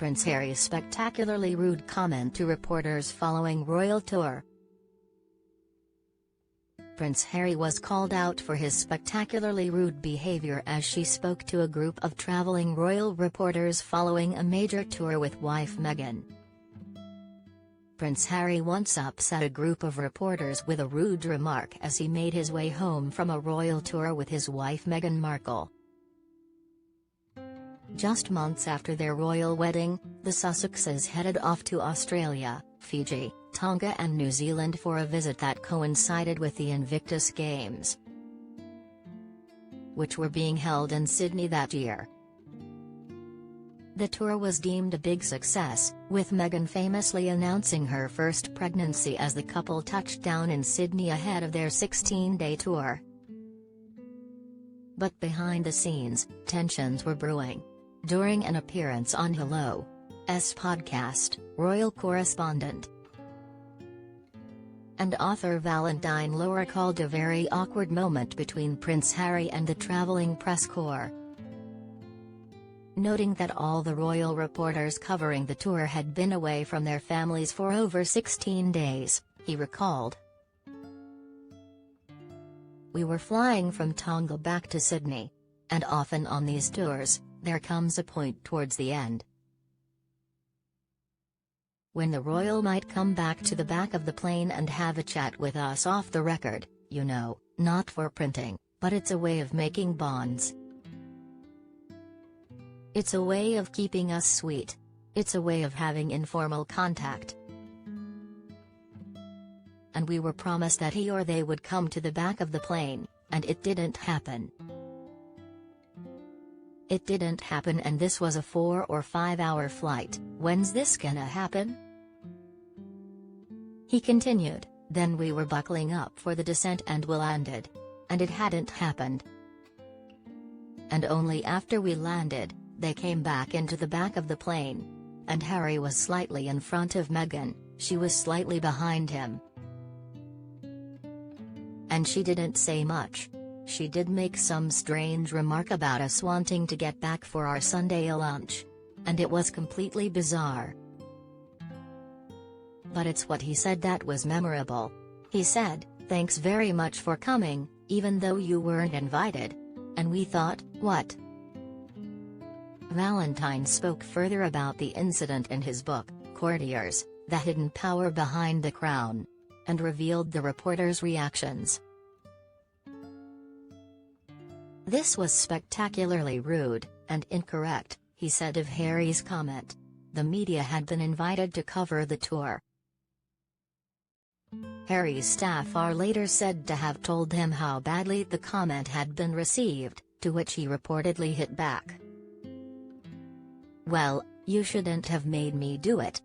Prince Harry's spectacularly rude comment to reporters following royal tour. Prince Harry was called out for his spectacularly rude behavior as she spoke to a group of traveling royal reporters following a major tour with wife Meghan. Prince Harry once upset a group of reporters with a rude remark as he made his way home from a royal tour with his wife Meghan Markle. Just months after their royal wedding, the Sussexes headed off to Australia, Fiji, Tonga and New Zealand for a visit that coincided with the Invictus Games, which were being held in Sydney that year. The tour was deemed a big success, with Meghan famously announcing her first pregnancy as the couple touched down in Sydney ahead of their 16-day tour. But behind the scenes, tensions were brewing. During an appearance on Hello's podcast, royal correspondent and author Valentine Low recalled a very awkward moment between Prince Harry and the traveling press corps. Noting that all the royal reporters covering the tour had been away from their families for over 16 days, he recalled, "We were flying from Tonga back to Sydney. And often on these tours, there comes a point towards the end when the royal might come back to the back of the plane and have a chat with us off the record, you know, not for printing, but it's a way of making bonds. It's a way of keeping us sweet. It's a way of having informal contact. And we were promised that he or they would come to the back of the plane, and it didn't happen. It didn't happen, and this was a 4 or 5 hour flight. When's this gonna happen?" He continued, "Then we were buckling up for the descent and we landed. And it hadn't happened. And only after we landed, they came back into the back of the plane. And Harry was slightly in front of Meghan, she was slightly behind him. And she didn't say much. She did make some strange remark about us wanting to get back for our Sunday lunch. And it was completely bizarre. But it's what he said that was memorable. He said, 'Thanks very much for coming, even though you weren't invited.' And we thought, what?" Valentine spoke further about the incident in his book, Courtiers, The Hidden Power Behind the Crown, and revealed the reporters' reactions. "This was spectacularly rude and incorrect," he said of Harry's comment. The media had been invited to cover the tour. Harry's staff are later said to have told him how badly the comment had been received, to which he reportedly hit back, "Well, you shouldn't have made me do it.